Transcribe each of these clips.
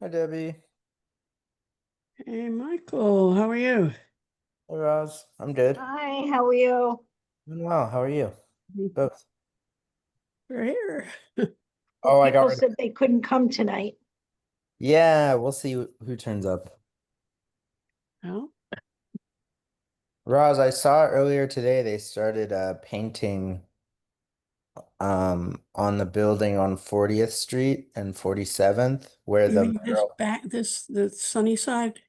Hi, Debbie. Hey, Michael, how are you? Hey, Roz. I'm good. Hi, how are you? Doing well. How are you? Both. We're here. Well, Oh, I got people rid of. said they couldn't come tonight. Yeah, we'll see who turns up. Well, Roz, I saw earlier today they started painting on the building on 40th Street and 47th where you the mean this mural. back, the sunny side?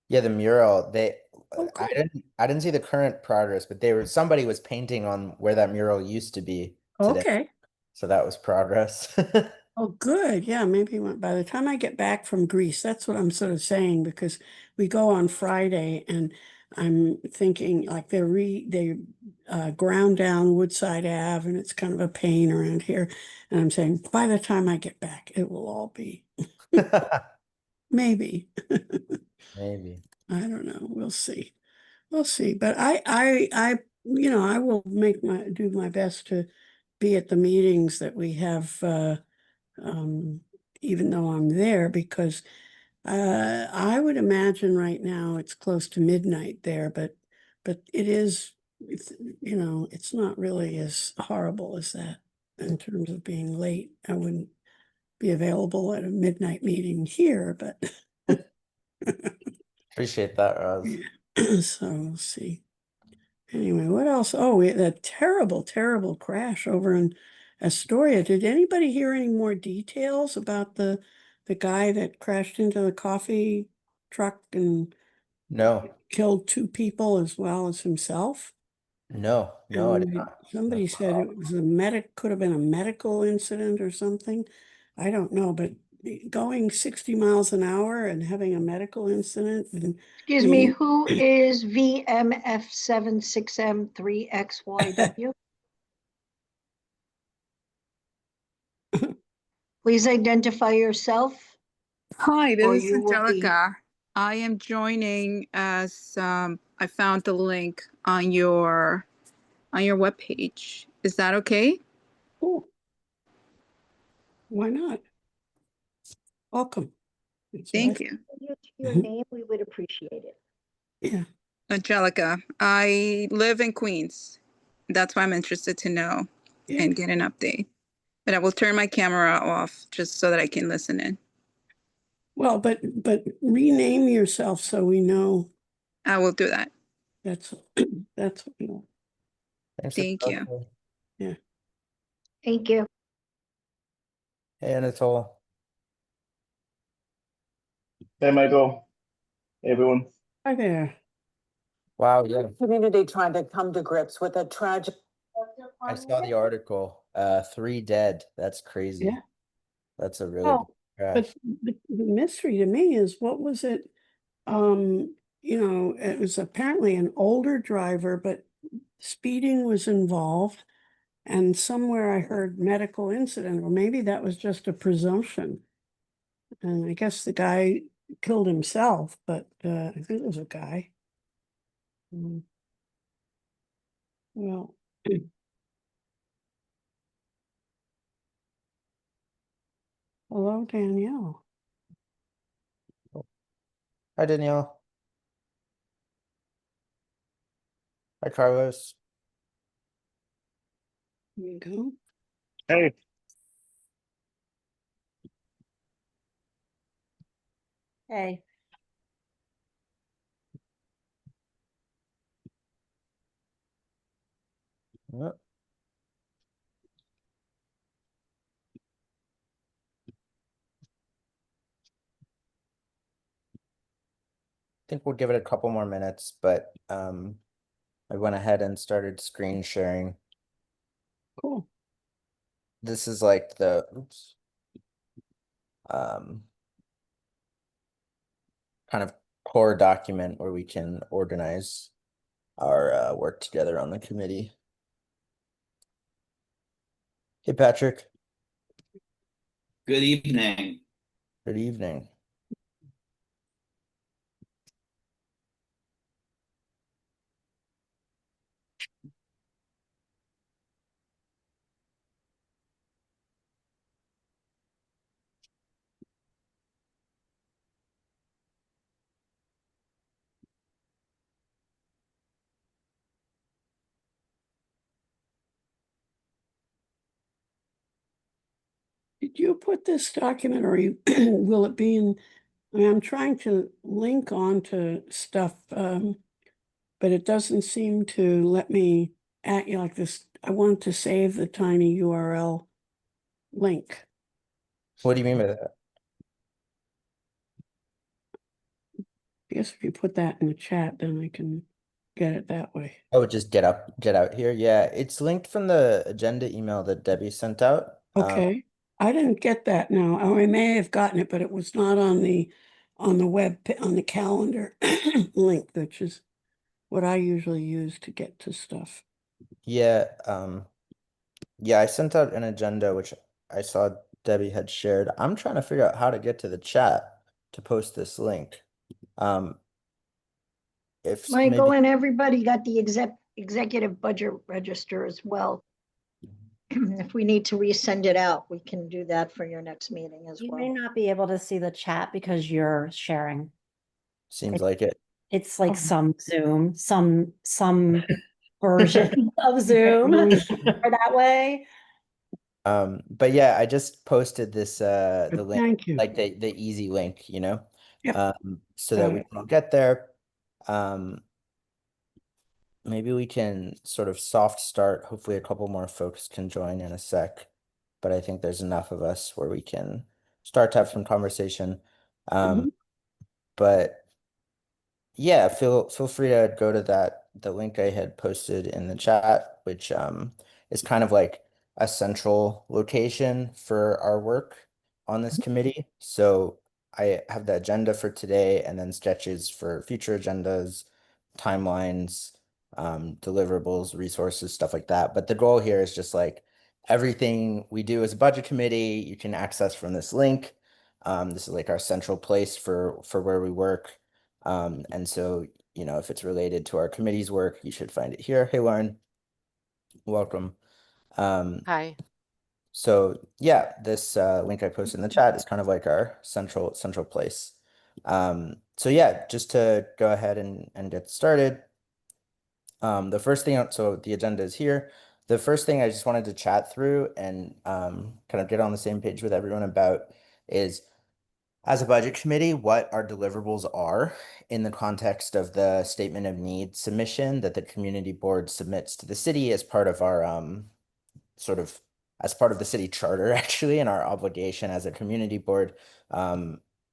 Yeah, the mural. They Oh, I cool. didn't see the current progress, but somebody was painting on where that mural used to be today. Okay. So that was progress. Oh, good. Yeah, maybe by the time I get back from Greece, that's what I'm sort of saying because we go on Friday and I'm thinking like they ground down Woodside Ave and it's kind of a pain around here. And I'm saying by the time I get back, it will all be maybe. Maybe. I don't know. We'll see. We'll see. But I will do my best to be at the meetings that we have, um, even though I'm there, because I would imagine right now it's close to midnight there, but it's not really as horrible as that in terms of being late. I wouldn't be available at a midnight meeting here, but Appreciate that, Roz. so we'll see. Anyway, what else? Oh, we had a terrible, terrible crash over in Astoria. Did anybody hear any more details about the guy that crashed into the coffee truck and No, killed two people as well as himself? no, I did not. No. Somebody said it was could have been a medical incident or something. I don't know, but going 60 miles an hour and having a medical incident and Excuse me, being who is VMF76M3XYW? Please identify yourself Hi, this or is you will be. Angelica. I am joining as I found the link on your webpage. Is that okay? oh, why not? Welcome. It's Thank nice. you. Your name, we would appreciate it. Yeah. Angelica, I live in Queens. That's why I'm interested to know Yeah. and get an update. But I will turn my camera off just so that I can listen in. Well, but rename yourself so we know I will do that. that's that's what we want. Thanks for Thank you. talking. Yeah. Thank you. Hey, Anatole. Hey, Michael. Hey, everyone. Hi there. Wow, yeah. Community trying to come to grips with a tragic. I saw the article. Three dead. That's crazy. Yeah. That's a really big Well, but crash. the mystery to me is what was it? It was apparently an older driver, but speeding was involved. And somewhere I heard medical incident, or maybe that was just a presumption. And I guess the guy killed himself, but I think it was a guy. Mm, Well, hello, Danielle. Hi, Danielle. Hi, Carlos. Here you go. Hey. Hey. Yep. I think we'll give it a couple more minutes, but I went ahead and started screen sharing. Cool. This is like the oops, um, kind of core document where we can organize our work together on the committee. Hey, Patrick. Good evening. Good evening. Did you put this document or you, will it be in, I mean, I'm trying to link onto stuff, but it doesn't seem to let me act like this. I want to save the tiny URL link. What do you mean by that? I guess if you put that in the chat, then I can get it that way. Oh, just get out here. Yeah, it's linked from the agenda email that Debbie sent out. Okay, I didn't get that now. Oh, I may have gotten it, but it was not on the on the calendar link, which is what I usually use to get to stuff. Yeah, yeah, I sent out an agenda which I saw Debbie had shared. I'm trying to figure out how to get to the chat to post this link. If Michael maybe and everybody got the executive budget register as well. If we need to resend it out, we can do that for your next meeting as You may well. not be able to see the chat because you're sharing. seems like it. It's like Oh. some Zoom, some version of Zoom or that way. But yeah, I just posted this the But link, thank you. like the easy link, you know, Yep. so that Got we it. can all get there. Maybe we can sort of soft start. Hopefully, a couple more folks can join in a sec, but I think there's enough of us where we can start to have some conversation. Mhm. But yeah, feel free to go to the link I had posted in the chat, which is kind of like a central location for our work on this committee. So I have the agenda for today and then sketches for future agendas, timelines, deliverables, resources, stuff like that. But the goal here is just like everything we do as a budget committee, you can access from this link. This is like our central place for where we work. And so, you know, if it's related to our committee's work, you should find it here. Hey, Lauren, welcome. Hi. So yeah, this link I posted in the chat is kind of like our central place. So yeah, just to go ahead and get started. The first thing, so the agenda is here. The first thing I just wanted to chat through and kind of get on the same page with everyone about is, as a budget committee, what our deliverables are in the context of the statement of needs submission that the community board submits to the city as part of our sort of as part of the city charter, actually, and our obligation as a community board.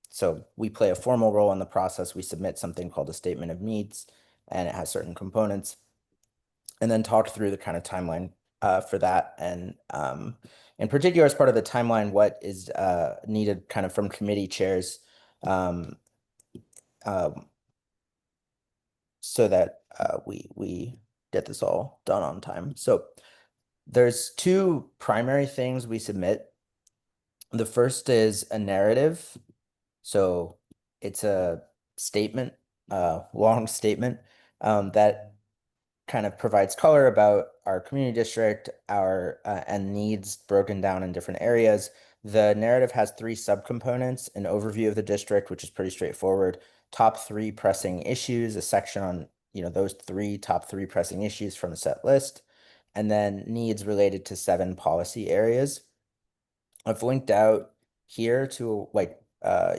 So we play a formal role in the process. We submit something called a statement of needs, and it has certain components, and then talk through the kind of timeline for that. And in particular, as part of the timeline, what is needed kind of from committee chairs so that we get this all done on time. So there's two primary things we submit. The first is a narrative. So it's a statement, long statement that kind of provides color about our community district, our and needs broken down in different areas. The narrative has three subcomponents: an overview of the district, which is pretty straightforward, top three pressing issues, a section on, you know, those top three pressing issues from the set list, and then needs related to 7 policy areas. I've linked out here to like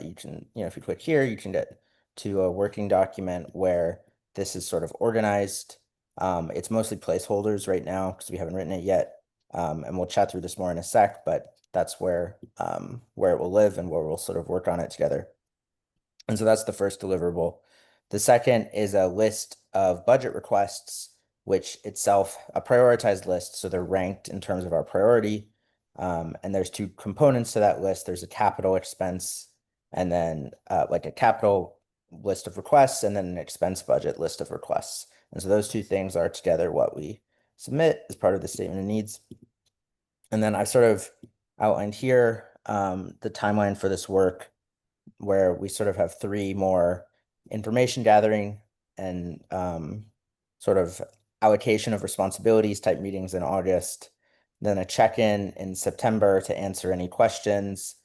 you can, you know, if you click here, you can get to a working document where this is sort of organized. It's mostly placeholders right now because we haven't written it yet. And we'll chat through this more in a sec, but that's where it will live and where we'll sort of work on it together. And so that's the first deliverable. The second is a list of budget requests, which itself a prioritized list. So they're ranked in terms of our priority. And there's 2 components to that list. There's a capital expense and then like a capital list of requests and then an expense budget list of requests. And so those 2 things are together what we submit as part of the statement of needs. And then I've sort of outlined here the timeline for this work, where we sort of have 3 more information gathering and sort of allocation of responsibilities type meetings in August, then a check-in in September to answer any questions,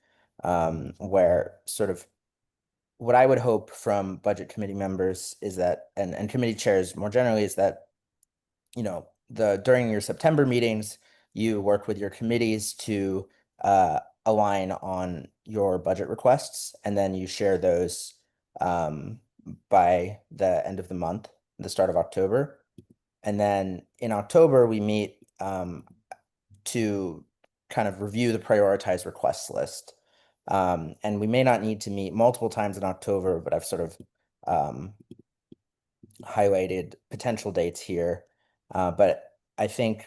where sort of what I would hope from budget committee members is that, and committee chairs more generally, is that, you know, during your September meetings, you work with your committees to align on your budget requests, and then you share those by the end of the month, the start of October. And then in October, we meet to kind of review the prioritized requests list. And we may not need to meet multiple times in October, but I've sort of highlighted potential dates here. But I think,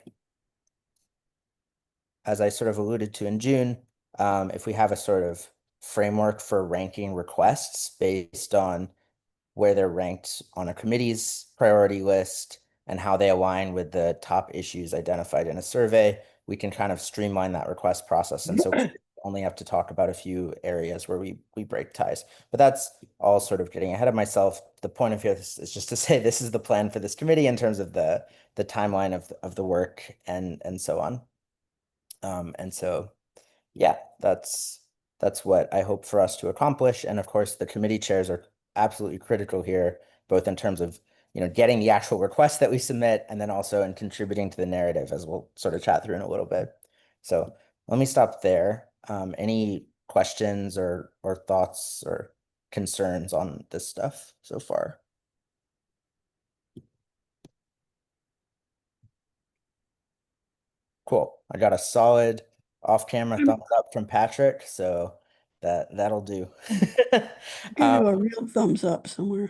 as I sort of alluded to in June, if we have a sort of framework for ranking requests based on where they're ranked on a committee's priority list and how they align with the top issues identified in a survey, we can kind of streamline that request process. And so we only have to talk about a few areas where we break ties. But that's all sort of getting ahead of myself. The point of this is just to say this is the plan for this committee in terms of the timeline of the work and so on. And so, yeah, that's what I hope for us to accomplish. And of course, the committee chairs are absolutely critical here, both in terms of, you know, getting the actual requests that we submit, and then also in contributing to the narrative, as we'll sort of chat through in a little bit. So let me stop there. Any questions or thoughts or concerns on this stuff so far? Cool. I got a solid off-camera thumbs up from Patrick, so that'll do. Give you a real thumbs up somewhere.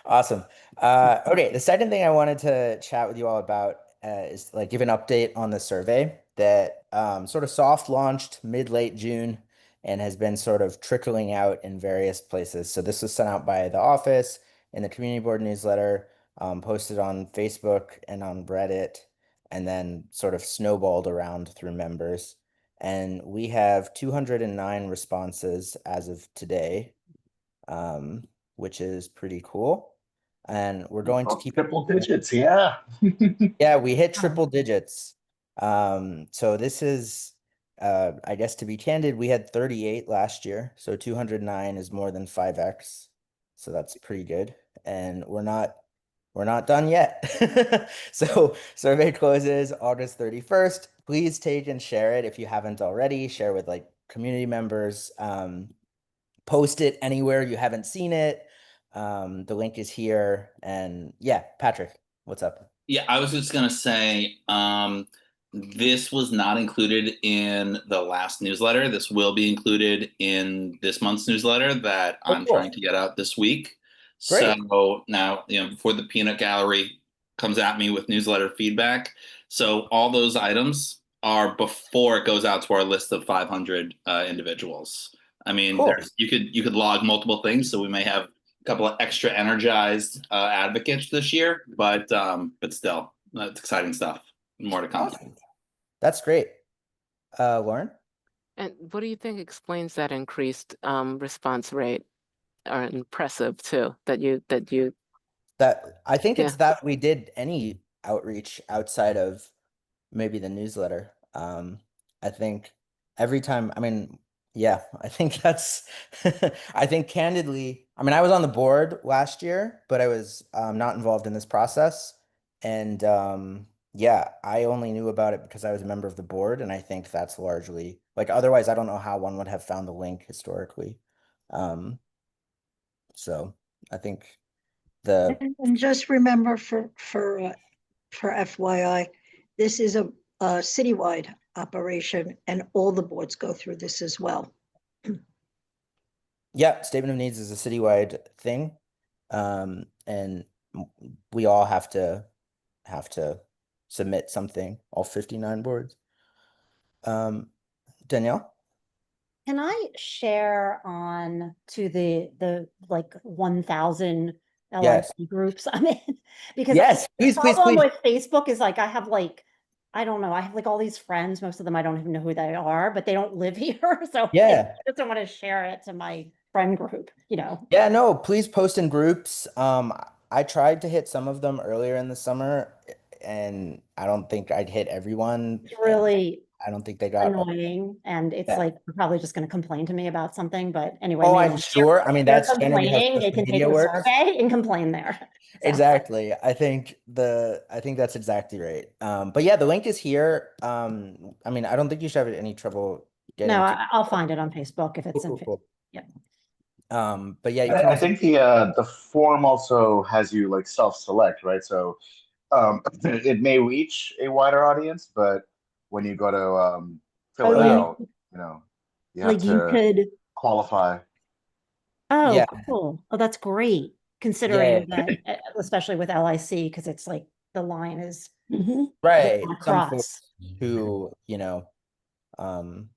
Awesome. Okay, the second thing I wanted to chat with you all about is like give an update on the survey that sort of soft launched mid-late June and has been sort of trickling out in various places. So this was sent out by the office in the community board newsletter, posted on Facebook and on Reddit, and then sort of snowballed around through members. And we have 209 responses as of today, which is pretty cool. And we're going to keep triple digits. Yeah. Yeah, we hit triple digits. So this is, I guess to be candid, we had 38 last year. So 209 is more than 5x. So that's pretty good. And we're not done yet. So survey closes August 31st. Please take and share it if you haven't already. Share with like community members. Post it anywhere you haven't seen it. The link is here. And yeah, Patrick, what's up? Yeah, I was just gonna say, this was not included in the last newsletter. This will be included in this month's newsletter that I'm cool. trying to get out this week. Great. So now, you know, before the peanut gallery comes at me with newsletter feedback. So all those items are before it goes out to our list of 500 individuals. I mean, Cool. you could log multiple things, so we may have a couple of extra energized advocates this year, but still, it's exciting stuff. More to come. Awesome. That's great. Lauren? And what do you think explains that increased response rate? Or impressive too, that I think it's Yeah. that we did any outreach outside of maybe the newsletter. I think every time, I mean, yeah, I think that's, I think candidly, I mean, I was on the board last year, but I was not involved in this process. And yeah, I only knew about it because I was a member of the board. And I think that's largely, like, otherwise, I don't know how one would have found the link historically. So I think And just remember for FYI, this is a citywide operation and all the boards go through this as well. yeah, statement of needs is a citywide thing. And we all have to submit something, all 59 boards. Danielle? Can I share on to the like 1,000 Yes. LRC groups I'm in? Because Yes, the please, please, problem please. with Facebook is like I have like, I don't know, I have like all these friends, most of them I don't even know who they are, but they don't live here. So Yeah. I just don't want to share it to my friend group, you know. Yeah, no, please post in groups. I tried to hit some of them earlier in the summer, and I don't think I'd hit everyone. It's really I don't think they got. annoying, and it's Yeah. like they're probably just going to complain to me about something. But anyway, Oh, maybe I'm sure. I mean, they're that's generally how complaining. They social can take media the works. survey and complain there. So. Exactly. I think that's exactly right. But yeah, the link is here. I mean, I don't think you should have any trouble get No, into. I'll find it on Facebook if it's in. Cool. Yep. But yeah, you can I also, think the form also has you like self-select, right? So it may reach a wider audience, but when you go to fill Oh, it you out, mean, you have like you to could, qualify. oh, yeah, cool. Oh, that's great. Considering that, especially with LIC, because it's like the line is Mhm. right. Some across. folks who, um,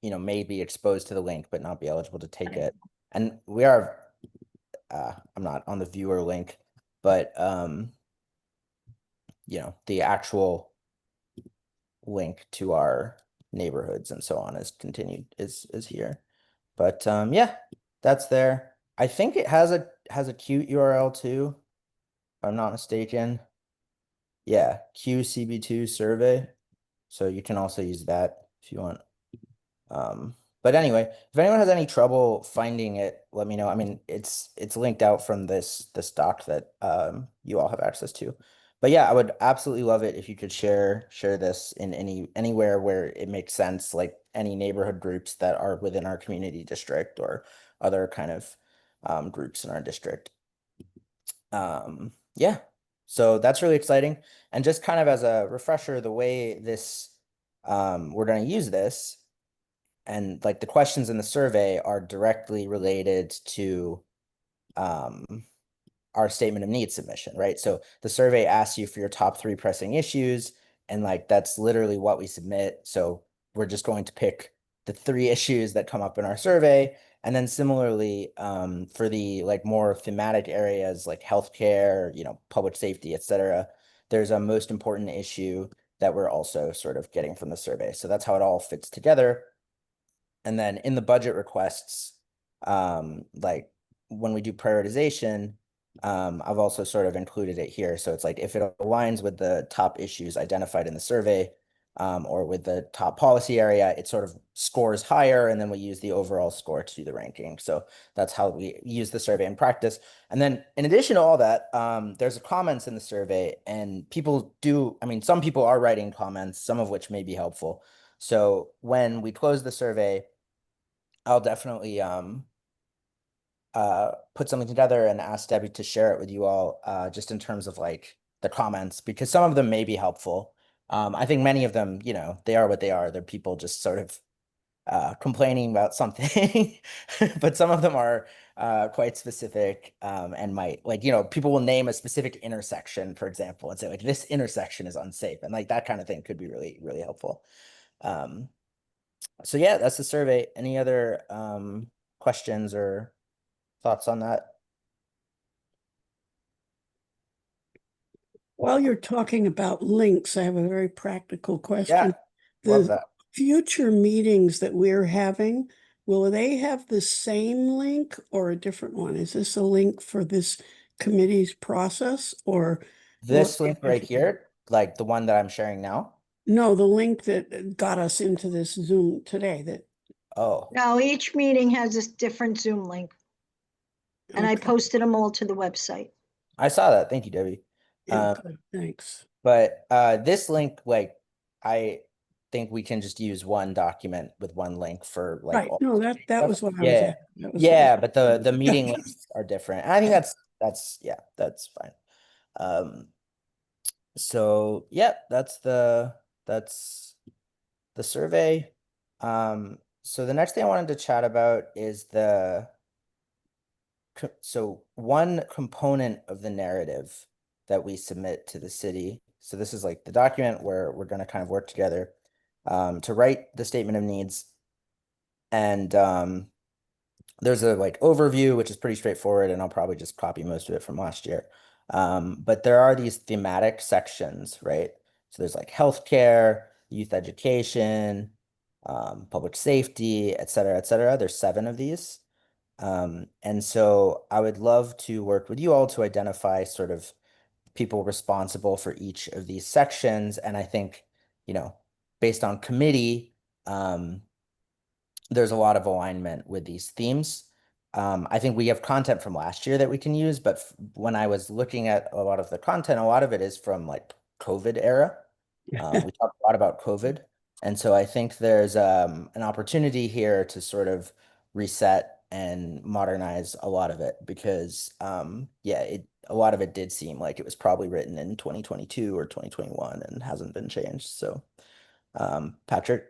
may be exposed to the link but not be eligible to take it. And we are, I'm not on the viewer link, but the actual link to our neighborhoods and so on is continued is here. But yeah, that's there. I think it has a cute URL too, if I'm not mistaken. Yeah, QCB2 survey. So you can also use that if you want. But anyway, if anyone has any trouble finding it, let me know. I mean, it's linked out from this doc that you all have access to. But yeah, I would absolutely love it if you could share this in anywhere where it makes sense, like any neighborhood groups that are within our community district or other kind of groups in our district. Yeah, so that's really exciting. And just kind of as a refresher, the way this we're going to use this, and like the questions in the survey are directly related to our statement of needs submission, right? So the survey asks you for your top 3 pressing issues, and like that's literally what we submit. So we're just going to pick the 3 issues that come up in our survey. And then similarly, for the like more thematic areas like healthcare, public safety, etc., there's a most important issue that we're also sort of getting from the survey. So that's how it all fits together. And then in the budget requests, like when we do prioritization, I've also sort of included it here. So it's like if it aligns with the top issues identified in the survey, or with the top policy area, it sort of scores higher, and then we use the overall score to do the ranking. So that's how we use the survey in practice. And then in addition to all that, there's comments in the survey, and some people are writing comments, some of which may be helpful. So when we close the survey, I'll definitely put something together and ask Debbie to share it with you all, just in terms of like the comments, because some of them may be helpful. I think many of them, they are what they are. They're people just sort of complaining about something, but some of them are quite specific, and might, like, people will name a specific intersection, for example, and say like this intersection is unsafe, and like that kind of thing could be really, really helpful. So yeah, that's the survey. Any other questions or thoughts on that? While you're talking about links, I have a very practical question. Love The that. future meetings that we're having, will they have the same link or a different one? Is this a link for this committee's process, or This will it link be right different? here, like the one that I'm sharing now. No, the link that got us into this Zoom today, Oh, No, each meeting has this different Zoom link, and I okay. posted them all to the website. I saw that. Thank you, Debbie. Yeah, good, thanks. But this link, like, I think we can just use one document with one link for like Right, all no, this that stuff. was what I was Yeah. asking. That was Yeah, but the meeting links are different. And I think that's fine. So yeah, that's the survey. So the next thing I wanted to chat about is so one component of the narrative that we submit to the city. So this is like the document where we're going to kind of work together to write the statement of needs. And there's a like overview, which is pretty straightforward, and I'll probably just copy most of it from last year. But there are these thematic sections, right? So there's like healthcare, youth education, public safety, et cetera, et cetera. There's 7 of these. And so I would love to work with you all to identify sort of people responsible for each of these sections. And I think, based on committee, there's a lot of alignment with these themes. I think we have content from last year that we can use, but when I was looking at a lot of the content, a lot of it is from like COVID era. We talked a lot about COVID. And so I think there's an opportunity here to sort of reset and modernize a lot of it because a lot of it did seem like it was probably written in 2022 or 2021 and hasn't been changed. So Patrick?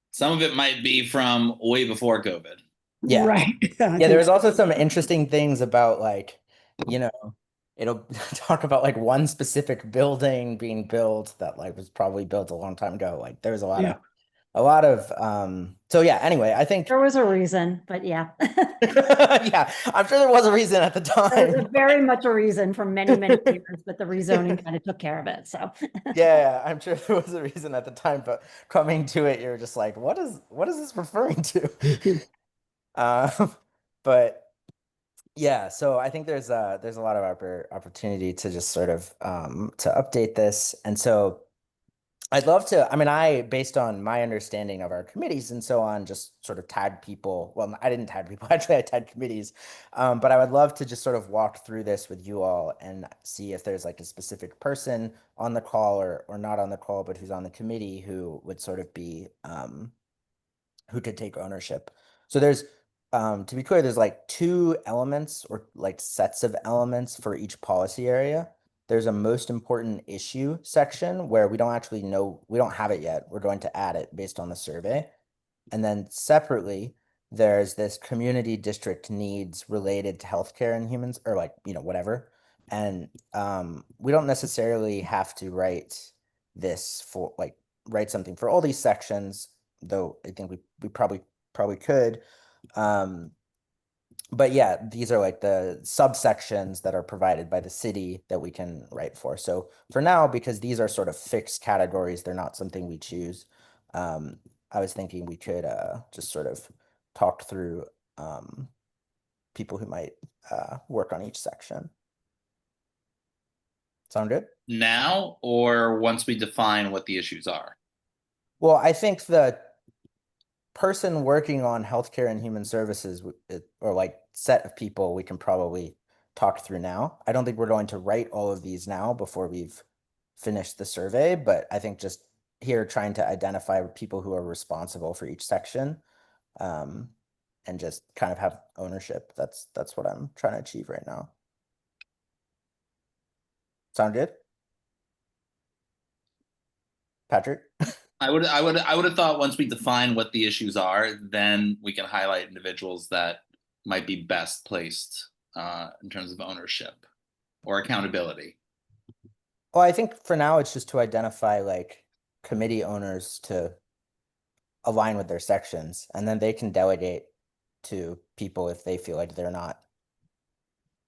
Some of it might be from way before COVID. Yeah. Right. Yeah, there was also some interesting things about like, it'll talk about like one specific building being built that like was probably built a long time ago. Like there's a lot of so yeah, anyway, I think There was a reason, but yeah. yeah, I'm sure there was a reason at the There was time. very much a reason for many, many years, but the rezoning kind of took care of it, so. Yeah, I'm sure there was a reason at the time, but coming to it, you're just like, what is this referring to? But yeah, so I think there's a lot of opportunity to just sort of to update this. And so I'd love to, I mean, based on my understanding of our committees and so on, just sort of tag people. Well, I didn't tag people, actually I tagged committees. But I would love to just sort of walk through this with you all and see if there's like a specific person on the call or not on the call, but who's on the committee who would sort of be, who could take ownership. So there's, to be clear, there's like two elements or like sets of elements for each policy area. There's a most important issue section where we don't actually know, we don't have it yet. We're going to add it based on the survey. And then separately, there's this community district needs related to healthcare and humans, or like, whatever. And we don't necessarily have to write this for like write something for all these sections, though I think we probably could. But yeah, these are like the subsections that are provided by the city that we can write for. So for now, because these are sort of fixed categories, they're not something we choose. I was thinking we could just sort of talk through people who might work on each section. Sound good? Now or once we define what the issues are? Well, I think the person working on healthcare and human services or like set of people we can probably talk through now. I don't think we're going to write all of these now before we've finished the survey, but I think just here trying to identify people who are responsible for each section and just kind of have ownership. That's what I'm trying to achieve right now. Sound good? Patrick? I would have thought once we define what the issues are, then we can highlight individuals that might be best placed in terms of ownership or accountability. Well, I think for now it's just to identify like committee owners to align with their sections, and then they can delegate to people if they feel like they're not.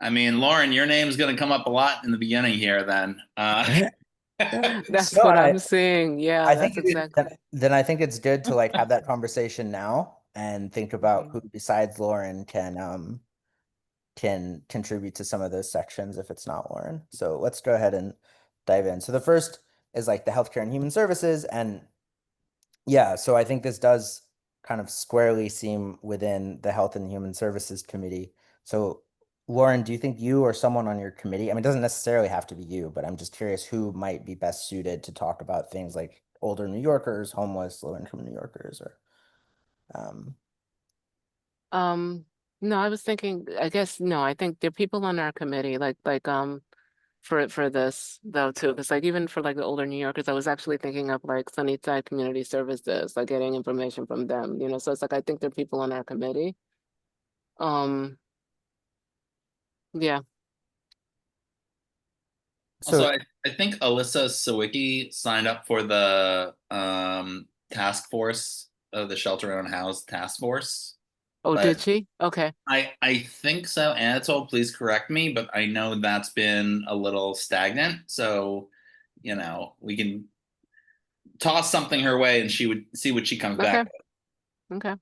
I mean, Lauren, your name's going to come up a lot in the beginning here then. That's No, what I- I'm seeing. Yeah, I that's think exactly. then I think it's good to like have that conversation now and think about who besides Lauren can contribute to some of those sections if it's not Lauren. So let's go ahead and dive in. So the first is like the healthcare and human services. And yeah, so I think this does kind of squarely seem within the Health and Human Services Committee. So Lauren, do you think you or someone on your committee, I mean, it doesn't necessarily have to be you, but I'm just curious who might be best suited to talk about things like older New Yorkers, homeless, low income New Yorkers, or No, I was thinking, I guess, no, I think there are people on our committee, for this though too, because like even for like the older New Yorkers, I was actually thinking of like Sunnyside Community Services, like getting information from them, so it's like I think there are people on our committee. Yeah. Also, so I think Alyssa Sawicki signed up for the task force of the Shelter Own House task force. Oh, But did she? Okay. I think so. Anatole, please correct me, but I know that's been a little stagnant. So, we can toss something her way and she would see what she comes back with. Okay.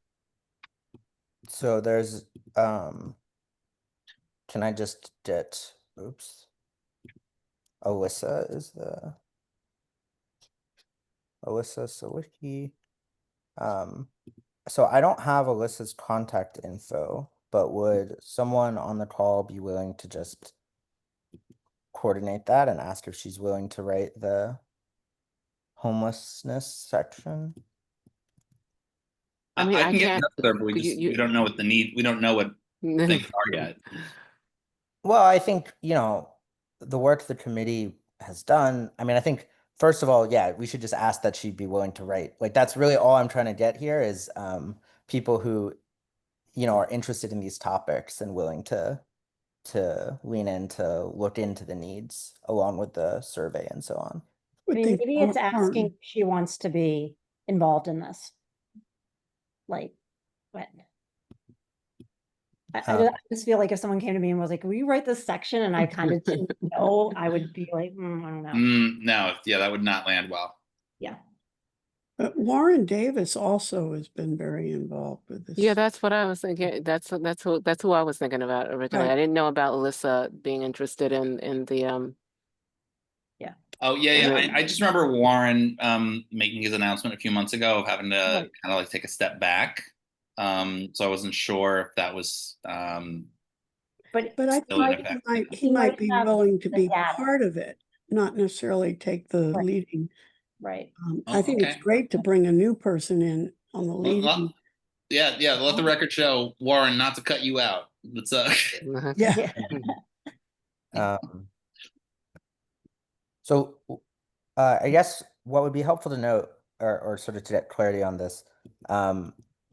so there's can I just get Alyssa is the Alyssa Sawicki. So I don't have Alyssa's contact info, but would someone on the call be willing to just coordinate that and ask if she's willing to write the homelessness section? I mean, I I can get can't. up there, but we just we don't know what the need. We don't know what things are yet. Well, I think, the work the committee has done, I mean, I think, first of all, yeah, we should just ask that she be willing to write. Like, that's really all I'm trying to get here is people who, are interested in these topics and willing to lean in to look into the needs along with the survey and so on. I Would mean, think maybe it's Warren- asking if she wants to be involved in this. Like, what? I just feel like if someone came to me and was like, will you write this section? And I kind of didn't know, I would be like, I don't know. No, yeah, that would not land well. Yeah. Warren Davis also has been very involved with this. Yeah, that's what I was thinking. That's who I was thinking about originally. Right. I didn't know about Alyssa being interested in the Oh yeah. And I just remember Warren making his announcement a few months ago of having to Right. kind of like take a step back. So I wasn't sure if that was But I still in think effect. he might be have willing to the be data. part of it, not necessarily take the Right. leading. right. Oh, I think it's okay. great to bring a new person in on the Well, leading. yeah. Let the record show, Warren, not to cut you out. But Yeah. So I guess what would be helpful to note or sort of to get clarity on this.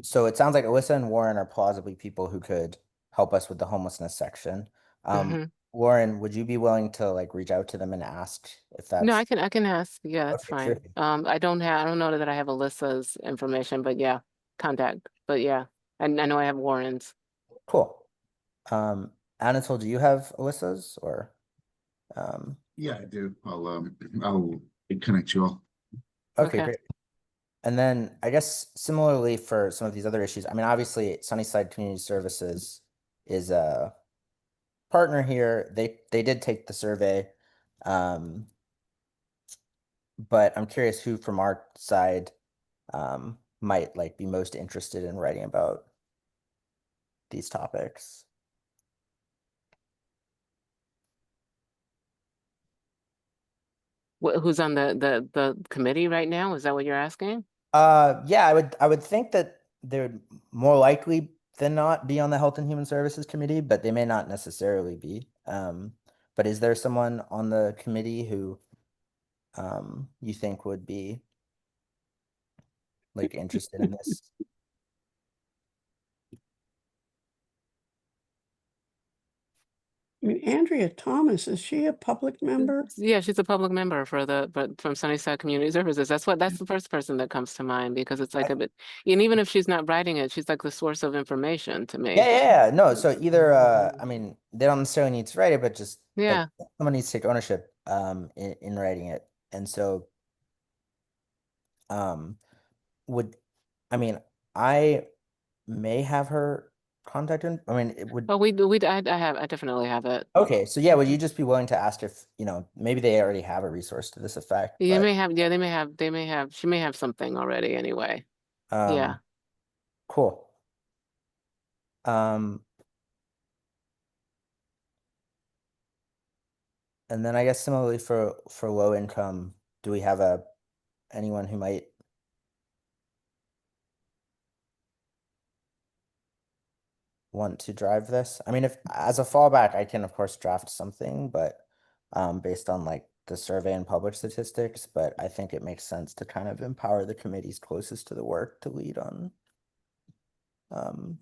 So it sounds like Alyssa and Warren are plausibly people who could help us with the homelessness section. Mhm. Warren, would you be willing to like reach out to them and ask if that's No, I can ask. Yeah, that's Okay, fine. terrific. I don't know that I have Alyssa's information, but yeah, contact. But yeah, I know I have Warren's. cool. Anatole, do you have Alyssa's or Yeah, I do. I'll connect you all. okay, Okay. great. And then I guess similarly for some of these other issues, I mean, obviously Sunnyside Community Services is a partner here. They did take the survey. But I'm curious who from our side might like be most interested in writing about these topics. Who's on the committee right now? Is that what you're asking? Yeah, I would think that they would more likely than not be on the Health and Human Services Committee, but they may not necessarily be. But is there someone on the committee who you think would be like interested in this? I mean, Andrea Thomas, is she a public member? Yeah, she's a public member but from Sunnyside Community Services. That's the first person that comes to mind because it's like a bit, and even if she's not writing it, she's like the source of information to me. Yeah. No, so either I mean, they don't necessarily need to write it, but just like, Yeah. someone needs to take ownership in writing it. And so I mean, I may have her contact in. I mean, it would Well, I definitely have it. okay, so yeah, would you just be willing to ask if, maybe they already have a resource to this effect? They But, may have, she may have something already anyway. Yeah. Cool. And then I guess similarly for low income, do we have anyone who might want to drive this? I mean, if as a fallback, I can of course draft something, but based on like the survey and public statistics, but I think it makes sense to kind of empower the committees closest to the work to lead on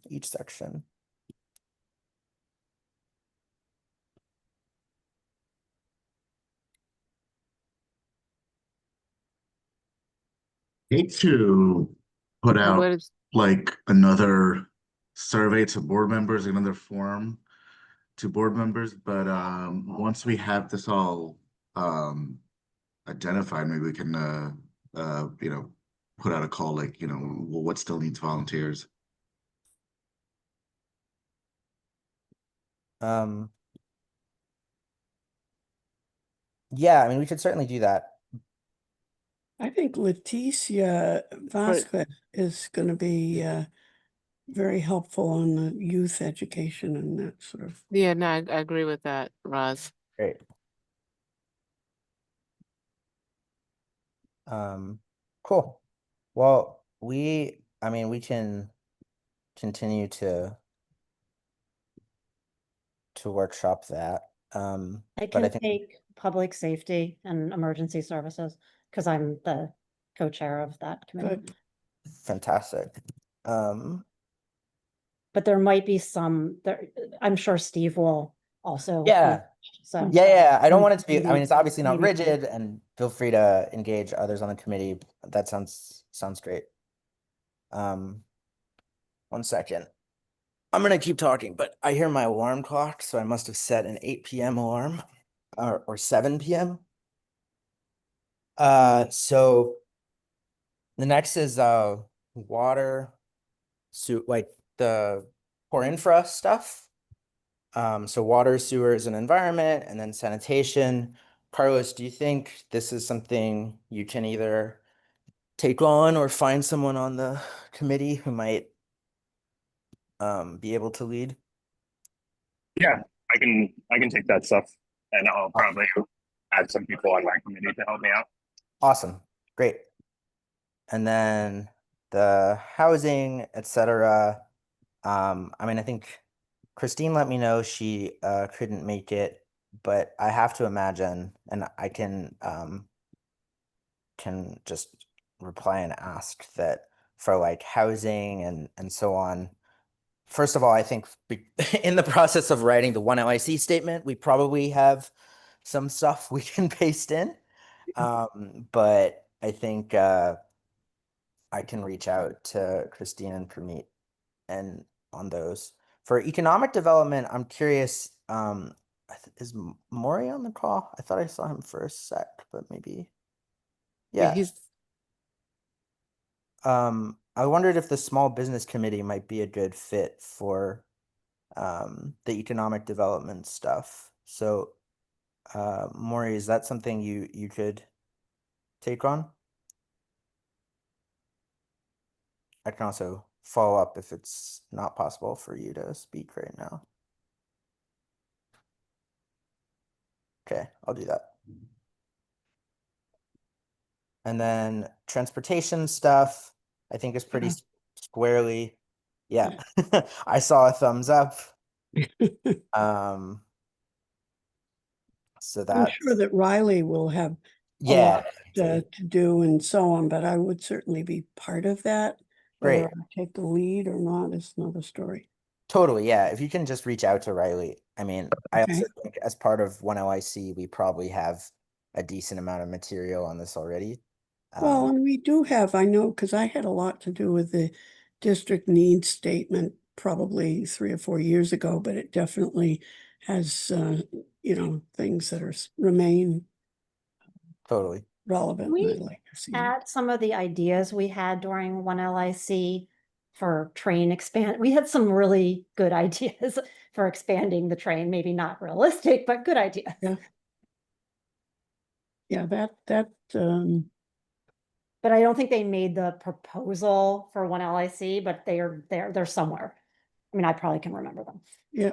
each section. Hate to put out What is, like another survey to board members, another form to board members, but once we have this all identified, maybe we can put out a call like, well, what still needs volunteers? Yeah, I mean, we could certainly do that. I think Leticia Vasquez is going to be very helpful on the youth education and that sort of. yeah, no, I agree with that, Roz. Great. Cool. Well, we I mean, we can continue to workshop that. I But I can think take public safety and emergency services because I'm the co-chair of that committee. Good. fantastic. But there might be some there. I'm sure Steve will also. be Yeah. engaged, So Yeah, I don't Mm, want it to be, I mean, maybe- it's obviously not maybe- rigid, and feel free to engage others on the committee. That sounds great. One second. I'm gonna keep talking, but I hear my alarm clock, so I must have set an 8 p.m. alarm or 7 p.m. So the next is water, like the core infra stuff. So water, sewers, and environment, and then sanitation. Carlos, do you think this is something you can either take on or find someone on the committee who might be able to lead? Yeah, I can take that stuff, and I'll probably add some people on my committee to help me out. Awesome, great. And then the housing, etc. I mean, I think Christine let me know she couldn't make it, but I have to imagine, and I can just reply and ask that for like housing and so on. First of all, I think in the process of writing the 1LIC statement, we probably have some stuff we can paste in. But I think I can reach out to Christine and Permeet and on those. For economic development, I'm curious, is Maury on the call? I thought I saw him for a sec, but maybe. Yeah. He's I wondered if the small business committee might be a good fit for the economic development stuff. So Maury, is that something you could take on? I can also follow up if it's not possible for you to speak right now. Okay, I'll do that. And then transportation stuff, I think is pretty squarely. Yeah, I saw a thumbs up. So I'm that, sure that Riley will have a yeah, lot to do and so on, but I would certainly be part of that. Great. Whether I take the lead or not is another story. totally. Yeah, if you can just reach out to Riley. I mean, I also Okay. think as part of 1LIC, we probably have a decent amount of material on this already. Well, and we do have, I know, because I had a lot to do with the district needs statement probably 3 or 4 years ago, but it definitely has, things that remain Totally. relevant. We and I'd like to see them. Add some of the ideas we had during 1LIC for train expand. We had some really good ideas for expanding the train, maybe not realistic, but good ideas. Yeah, that, But I don't think they made the proposal for 1LIC, but they're somewhere. I mean, I probably can remember them. yeah,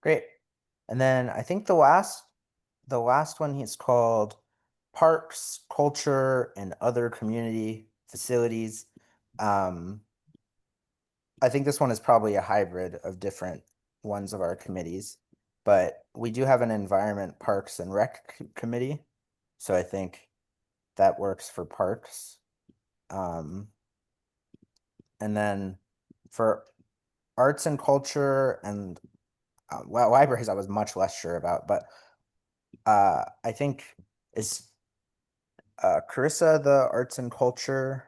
Great. And then I think the last one is called Parks, Culture, and Other Community Facilities. I think this one is probably a hybrid of different ones of our committees, but we do have an Environment, Parks, and Rec committee. So I think that works for parks. And then for arts and culture and libraries, I was much less sure about, but I think is Carissa the arts and culture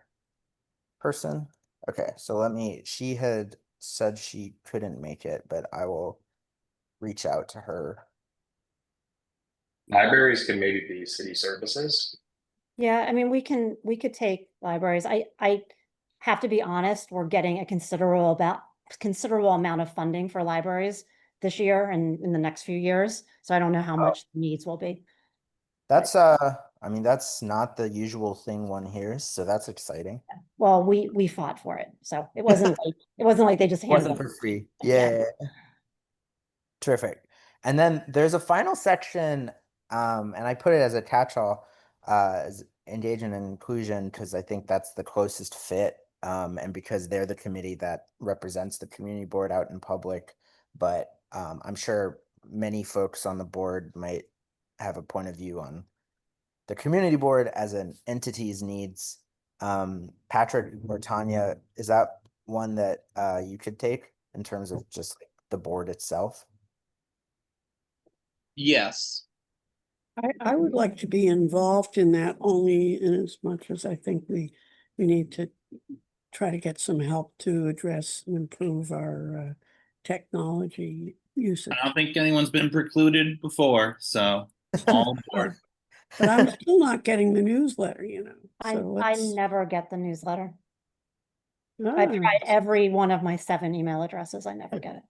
person? Okay, so she had said she couldn't make it, but I will reach out to her. Libraries can maybe be city services. Yeah, I mean, we could take libraries. I have to be honest, we're getting a considerable amount of funding for libraries this year and in the next few years. So I don't know how much the needs will be. That's I mean, that's not the usual thing one hears, so that's exciting. Well, we fought for it, so it wasn't like they just handed Wasn't it. for free. Yeah. Terrific. And then there's a final section, and I put it as a catch-all, as engagement and inclusion because I think that's the closest fit. And because they're the committee that represents the community board out in public. But I'm sure many folks on the board might have a point of view on the community board as an entity's needs. Patrick or Tanya, is that one that you could take in terms of just like the board itself? Yes. I would like to be involved in that only in as much as I think we need to try to get some help to address and improve our technology usage. I don't think anyone's been precluded before, so all aboard. But I'm still not getting the newsletter, you know. I So let's. never get the newsletter. Ah, I've tried every one of my 7 email addresses. I never get it.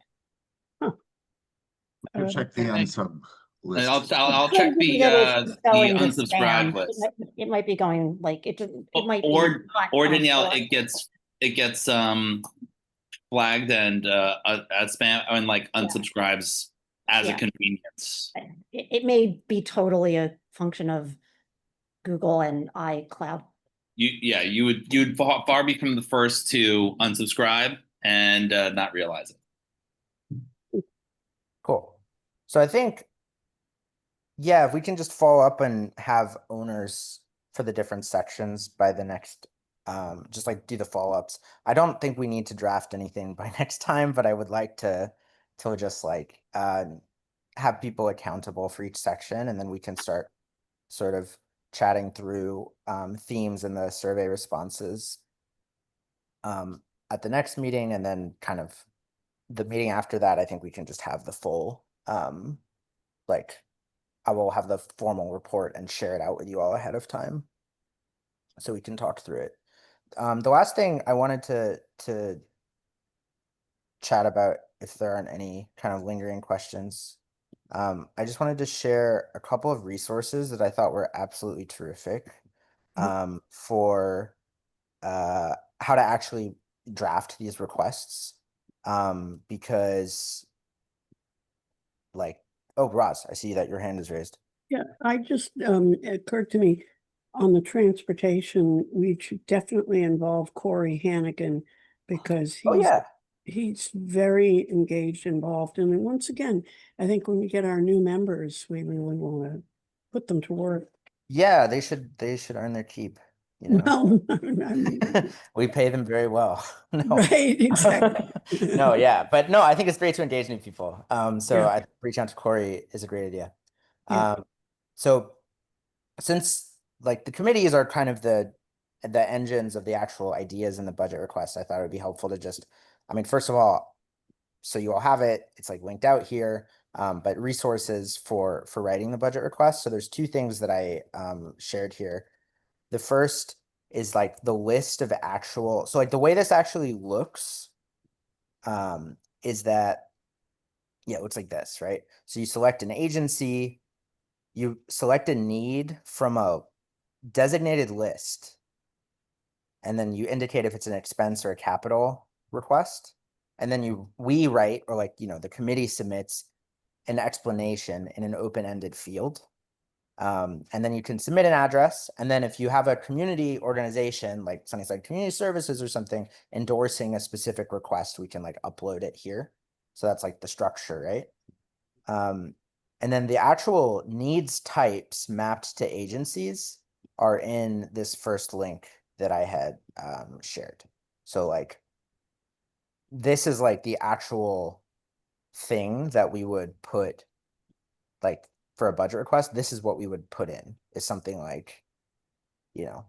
Check the okay. unsub And list. I'll Could check be the that it's going to unsubscribe spam. list. It might be going like it might be Or not Danielle, on it gets flagged and as spam and like unsubscribes as a Yeah. convenience. it may be totally a function of Google and iCloud. You'd far be from the first to unsubscribe and not realize it. Cool. So I think, yeah, if we can just follow up and have owners for the different sections by the next, just like do the follow-ups. I don't think we need to draft anything by next time, but I would like to just like have people accountable for each section, and then we can start sort of chatting through themes in the survey responses at the next meeting, and then kind of the meeting after that. I think we can just have the full like I will have the formal report and share it out with you all ahead of time so we can talk through it. The last thing I wanted to chat about, if there aren't any kind of lingering questions, I just wanted to share a couple of resources that I thought were absolutely terrific for how to actually draft these requests. Because like, oh, Roz, I see that your hand is raised. Yeah, I just, it occurred to me on the transportation, we should definitely involve Corey Hannigan because Oh yeah, he's very engaged, involved. And then once again, I think when we get our new members, we really want to put them to work. yeah, they should earn their keep. You know, Well, I mean, we pay them very well. No. right, exactly. No, yeah, but no, I think it's great to engage new people. So Yeah. I reach out to Corey is a great idea. Yeah. So since like the committees are kind of the engines of the actual ideas in the budget request, I thought it would be helpful to just, I mean, first of all, so you all have it, it's like linked out here, but resources for writing the budget request. So there's 2 things that I shared here. The first is like the list of actual, so like the way this actually looks is that, yeah, it looks like this, right? So you select an agency, you select a need from a designated list, and then you indicate if it's an expense or a capital request. And then we write, or like, you know, the committee submits an explanation in an open-ended field. And then you can submit an address. And then if you have a community organization, like something like community services or something, endorsing a specific request, we can like upload it here. So that's like the structure, right? And then the actual needs types mapped to agencies are in this first link that I had shared. So like, this is like the actual thing that we would put like for a budget request. This is what we would put in, is something like, you know,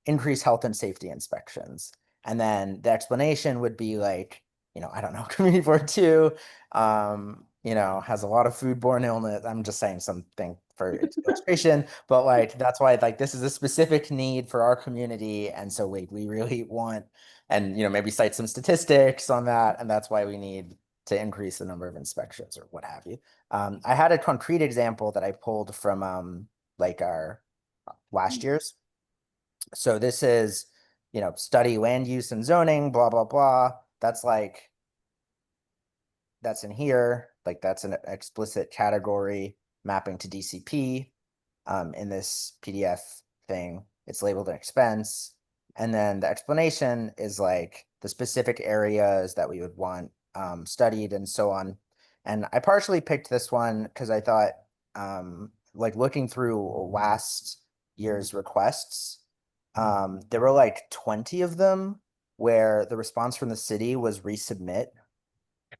increase health and safety inspections. And then the explanation would be like, you know, I don't know, community board 2, you know, has a lot of foodborne illness. I'm just saying something for illustration, but like, that's why like this is a specific need for our community. And so we really want, and, you know, maybe cite some statistics on that. And that's why we need to increase the number of inspections or what have you. I had a concrete example that I pulled from like our last year's. So this is, you know, study land use and zoning, blah, blah, blah. That's like, that's in here. Like that's an explicit category mapping to DCP. in this PDF thing. It's labeled an expense. And then the explanation is like the specific areas that we would want studied and so on. And I partially picked this one because I thought like looking through last year's requests, there were like 20 of them where the response from the city was resubmit,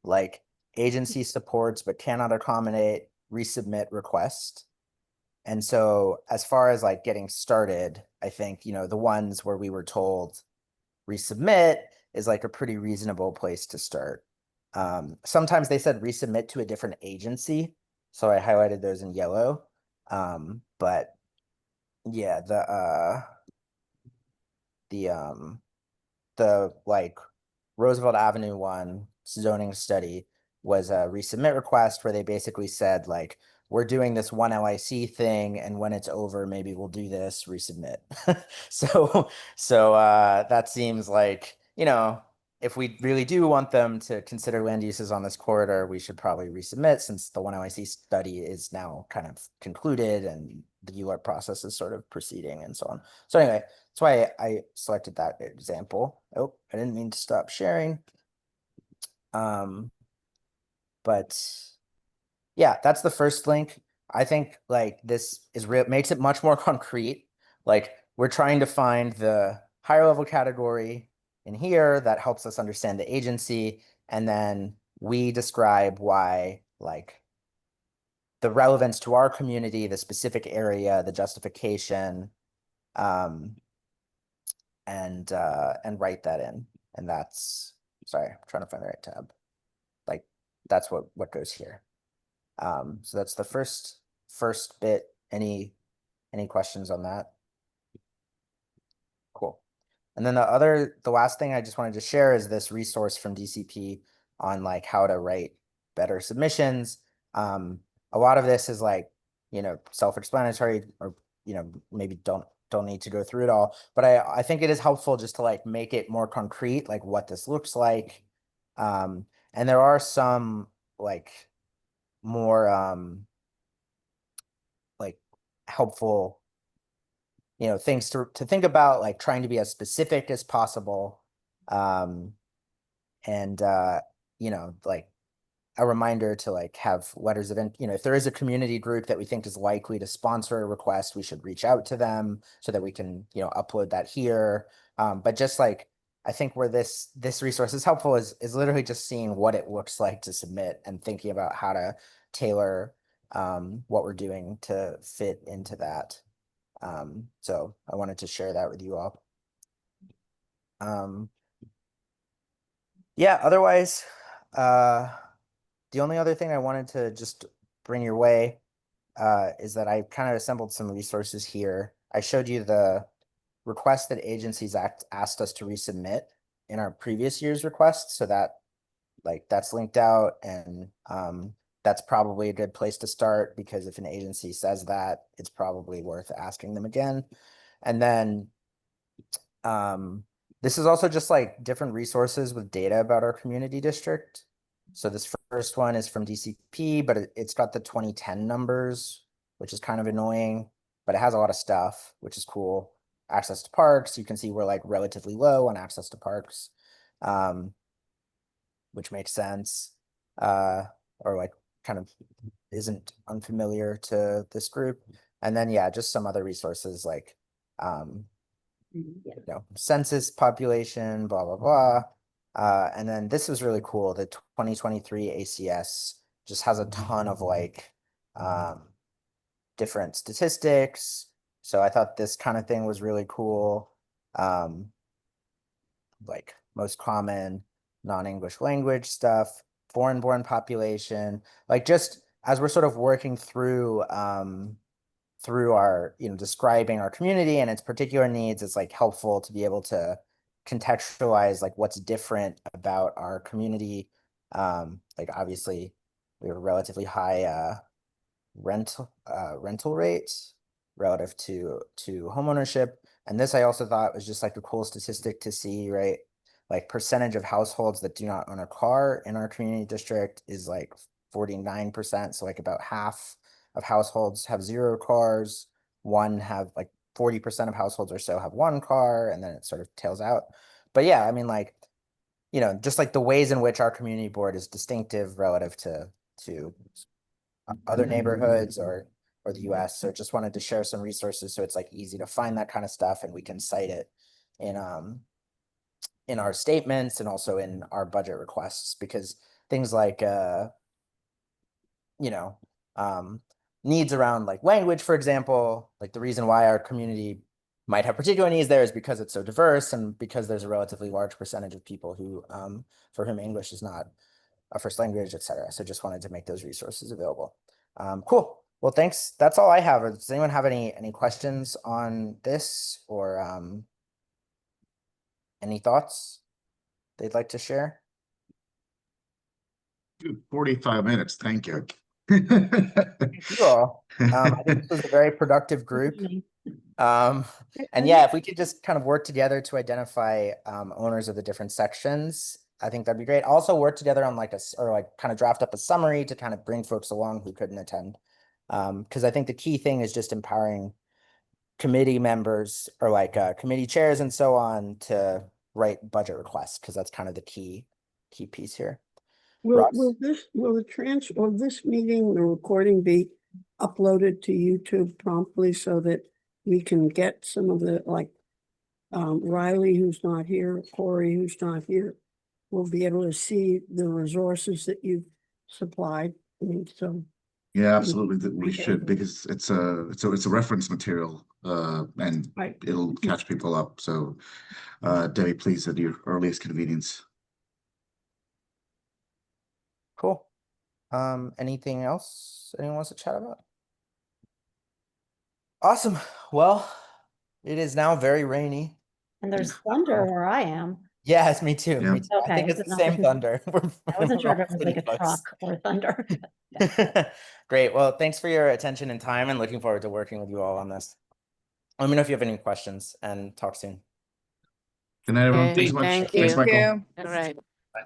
like agency supports but cannot accommodate resubmit request. And so as far as like getting started, I think, you know, the ones where we were told resubmit is like a pretty reasonable place to start. Sometimes they said resubmit to a different agency, so I highlighted those in yellow. But yeah, the like Roosevelt Avenue one zoning study was a resubmit request where they basically said like, we're doing this one LIC thing, and when it's over, maybe we'll do this, resubmit. So that seems like, you know, if we really do want them to consider land uses on this corridor, we should probably resubmit, since the one LIC study is now kind of concluded and the ULURP process is sort of proceeding and so on. So anyway, that's why I selected that example. Oh, I didn't mean to stop sharing. But yeah, that's the first link. I think like this is real, makes it much more concrete. Like we're trying to find the higher level category in here that helps us understand the agency. And then we describe why like the relevance to our community, the specific area, the justification, and write that in. And that's, sorry, I'm trying to find the right tab. Like that's what goes here. So that's the first bit. Any questions on that? Cool. And then the last thing I just wanted to share is this resource from DCP on like how to write better submissions. A lot of this is like, you know, self-explanatory, or, you know, maybe don't need to go through it all, but I think it is helpful just to like make it more concrete, like what this looks like. And there are some like more like helpful, you know, things to think about, like trying to be as specific as possible. And you know, like a reminder to like have letters of, you know, if there is a community group that we think is likely to sponsor a request, we should reach out to them so that we can, you know, upload that here. But just like, I think where this resource is helpful is literally just seeing what it looks like to submit and thinking about how to tailor what we're doing to fit into that. So I wanted to share that with you all. Yeah, otherwise, the only other thing I wanted to just bring your way is that I kind of assembled some resources here. I showed you the request that agencies asked us to resubmit in our previous year's request, so that like that's linked out, and that's probably a good place to start, because if an agency says that, it's probably worth asking them again. And then this is also just like different resources with data about our community district. So this first one is from DCP, but it's got the 2010 numbers, which is kind of annoying, but it has a lot of stuff, which is cool. Access to parks, you can see we're like relatively low on access to parks, which makes sense, or like kind of isn't unfamiliar to this group. And then, yeah, just some other resources like, you know, census population, blah, blah, blah. And then this was really cool. The 2023 ACS just has a ton of like different statistics. So I thought this kind of thing was really cool. Like most common non-English language stuff, foreign-born population, like just as we're sort of working through through our, you know, describing our community and its particular needs, it's like helpful to be able to contextualize like what's different about our community. Like obviously we have a relatively high rental rates relative to homeownership. And this I also thought was just like a cool statistic to see, right? Like percentage of households that do not own a car in our community district is like 49%. So like about half of households have 0 cars. one have like 40% of households or so have one car, and then it sort of tails out. But yeah, I mean, like, you know, just like the ways in which our community board is distinctive relative to other neighborhoods or the US. So just wanted to share some resources so it's like easy to find that kind of stuff, and we can cite it in our statements and also in our budget requests, because things like you know, needs around like language, for example, like the reason why our community might have particular needs there is because it's so diverse and because there's a relatively large percentage of people who for whom English is not a first language, etc. So just wanted to make those resources available. Cool. Well, thanks. That's all I have. Does anyone have any questions on this, or any thoughts they'd like to share? Dude, 45 minutes, thank you. Thank you all. I think this was a very productive group. And yeah, if we could just kind of work together to identify owners of the different sections, I think that'd be great. Also work together on like kind of draft up a summary to kind of bring folks along who couldn't attend. Because I think the key thing is just empowering committee members or like committee chairs and so on to write budget requests, because that's kind of the key piece here. Will Ross? will this meeting, the recording, be uploaded to YouTube promptly so that we can get some of the, like, Riley, who's not here, Corey, who's not here, will be able to see the resources that you've supplied? I mean, so. Yeah, absolutely, that we Okay. should, because it's a reference material, and Right. it'll catch people up. So, Debbie, please, at your earliest convenience. Cool. Anything else anyone wants to chat about? Awesome. Well, it is now very rainy. And there's thunder where I am. Yes, me too. Yeah. Me too. I Okay, think I it's the did not same think- thunder. I wasn't sure if We're it was all like a pretty truck close. or thunder. Great. Well, thanks for your attention and time, and looking forward to working with you all on this. Let me know if you have any questions, and talk soon. Good night, everyone. Okay, Thanks so much. thank Thanks, you. Michael. Thank you. All right.